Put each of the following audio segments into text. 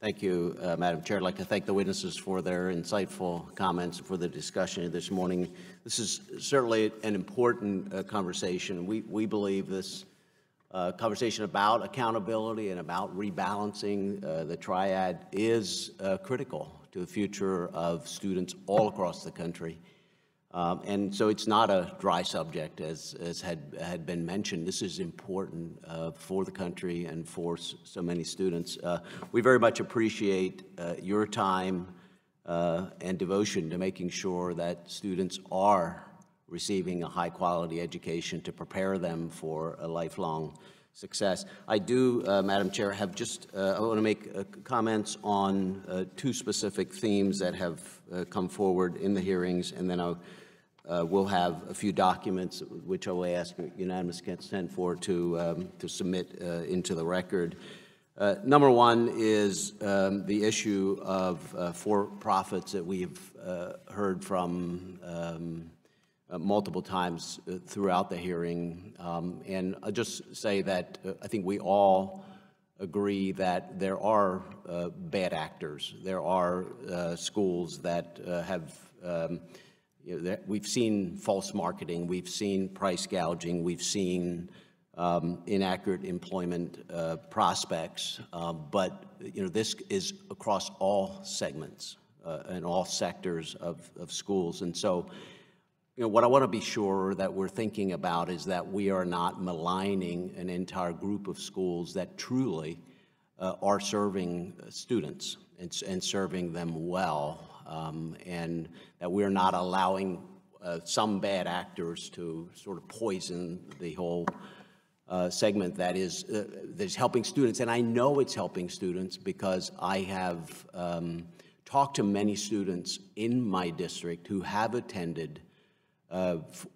Thank you, Madam Chair. I'd like to thank the witnesses for their insightful comments, for the discussion this morning. This is certainly an important conversation. We believe this conversation about accountability and about rebalancing the triad is critical to the future of students all across the country. And so it's not a dry subject, as had been mentioned. This is important for the country and for so many students. We very much appreciate your time and devotion to making sure that students are receiving a high-quality education to prepare them for a lifelong success. I do, Madam Chair, have I want to make comments on two specific themes that have come forward in the hearings, and then we'll have a few documents which I will ask unanimous consent for to submit into the record. Number one is the issue of for-profits that we've heard from multiple times throughout the hearing. And I'll just say that I think we all agree that there are bad actors. There are schools that have we've seen false marketing, we've seen price gouging, we've seen inaccurate employment prospects, but this is across all segments and all sectors of schools. And so what I want to be sure that we're thinking about is that we are not maligning an entire group of schools that truly are serving students and serving them well. And that we're not allowing some bad actors to sort of poison the whole segment that is helping students. And I know it's helping students because I have talked to many students in my district who have attended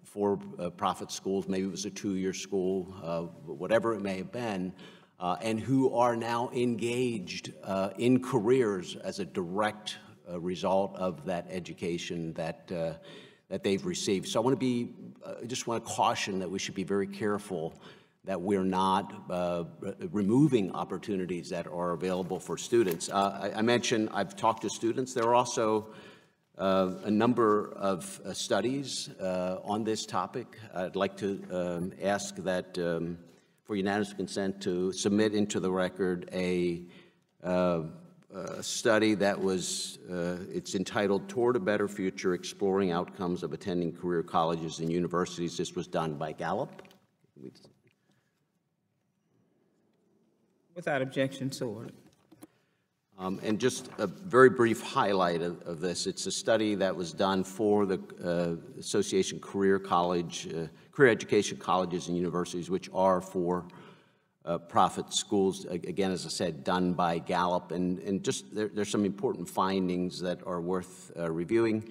for-profit schools, maybe it was a two-year school, whatever it may have been, and who are now engaged in careers as a direct result of that education that they've received. So I just want to caution that we should be very careful that we're not removing opportunities that are available for students. I mentioned I've talked to students. There are also a number of studies on this topic. I'd like to ask that for unanimous consent to submit into the record a study that was, it's entitled Toward a Better Future, Exploring Outcomes of Attending Career Colleges and Universities. This was done by Gallup. Without objection, so ordered. And just a very brief highlight of this. It's a study that was done for the Association Career Education Colleges and Universities, which are for profit schools, again, as I said, done by Gallup, and just there's some important findings that are worth reviewing.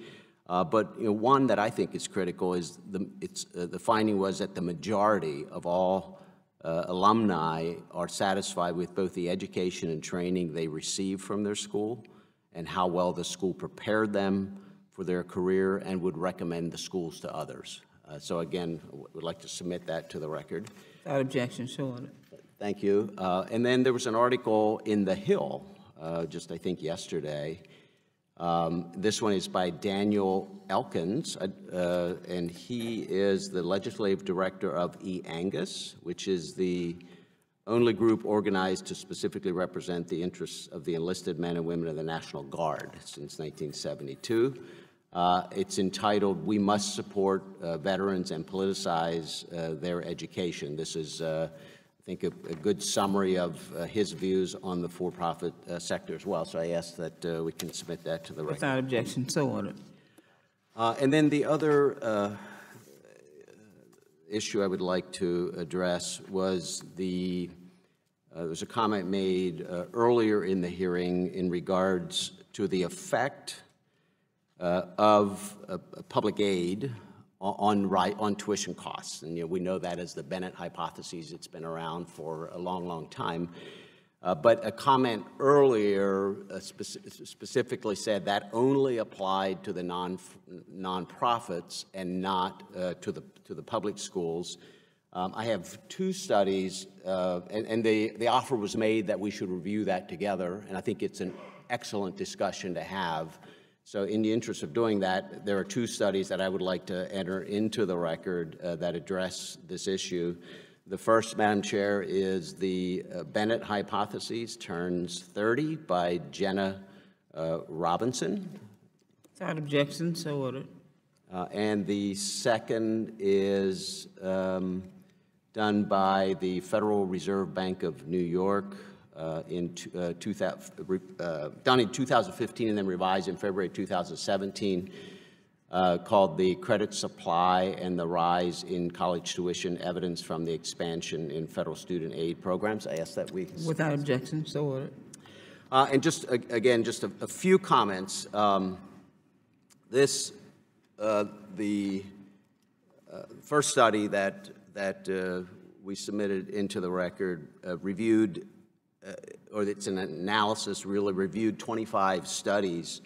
But one that I think is critical is the finding was that the majority of all alumni are satisfied with both the education and training they receive from their school and how well the school prepared them for their career and would recommend the schools to others. So again, I would like to submit that to the record. Without objection, so ordered. Thank you. And then there was an article in The Hill, just I think yesterday. This one is by Daniel Elkins, and he is the legislative director of E-Angus, which is the only group organized to specifically represent the interests of the enlisted men and women of the National Guard since 1972. It's entitled, We Must Support Veterans and Politicize Their Education. This is I think a good summary of his views on the for-profit sector as well. So I ask that we can submit that to the record. Without objection, so ordered. And then the other issue I would like to address was there was a comment made earlier in the hearing in regards to the effect of public aid on tuition costs. And we know that as the Bennett hypothesis. It's been around for a long, long time. But a comment earlier specifically said that only applied to the nonprofits and not to the public schools. I have two studies, and the offer was made that we should review that together, and I think it's an excellent discussion to have. So in the interest of doing that, there are two studies that I would like to enter into the record that address this issue. The first, Madam Chair, is the Bennett Hypothesis Turns 30 by Jenna Robinson. Without objection, so ordered. And the second is done by the Federal Reserve Bank of New York done in 2015 and then revised in February 2017, called The Credit Supply and the Rise in College Tuition, Evidence from the Expansion in Federal Student Aid Programs. I ask that we... Without objection, so ordered. And just, again, just a few comments. The first study that we submitted into the record reviewed, or it's an analysis, really reviewed 25 studies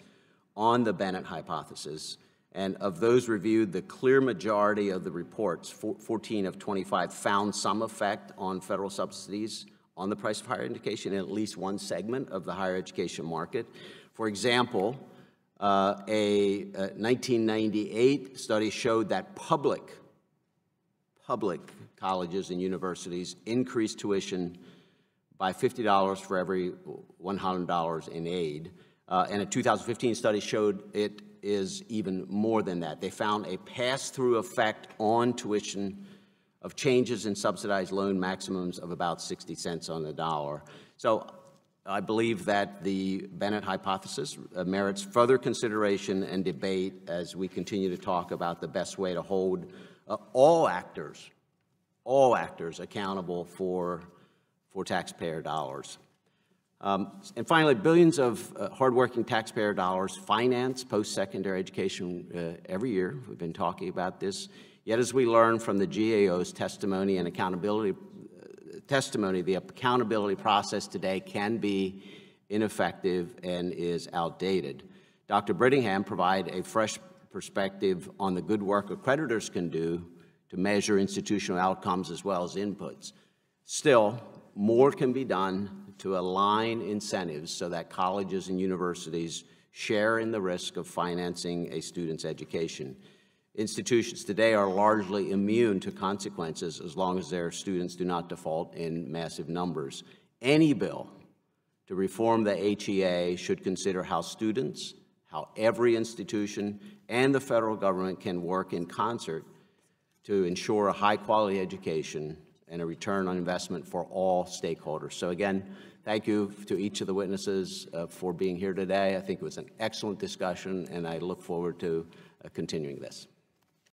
on the Bennett hypothesis. And of those reviewed, the clear majority of the reports, 14 of 25, found some effect on federal subsidies on the price of higher education in at least one segment of the higher education market. For example, a 1998 study showed that public colleges and universities increased tuition by $50 for every $100 in aid. And a 2015 study showed it is even more than that. They found a pass-through effect on tuition of changes in subsidized loan maximums of about 60 cents on the dollar. So I believe that the Bennett hypothesis merits further consideration and debate as we continue to talk about the best way to hold all actors accountable for taxpayer dollars. And finally, billions of hardworking taxpayer dollars finance post-secondary education every year. We've been talking about this. Yet as we learn from the GAO's testimony and accountability, the accountability process today can be ineffective and is outdated. Dr. Brittingham provided a fresh perspective on the good work accreditors can do to measure institutional outcomes as well as inputs. Still, more can be done to align incentives so that colleges and universities share in the risk of financing a student's education. Institutions today are largely immune to consequences as long as their students do not default in massive numbers. Any bill to reform the HEA should consider how students, how every institution, and the federal government can work in concert to ensure a high-quality education and a return on investment for all stakeholders. So again, thank you to each of the witnesses for being here today. I think it was an excellent discussion, and I look forward to continuing this.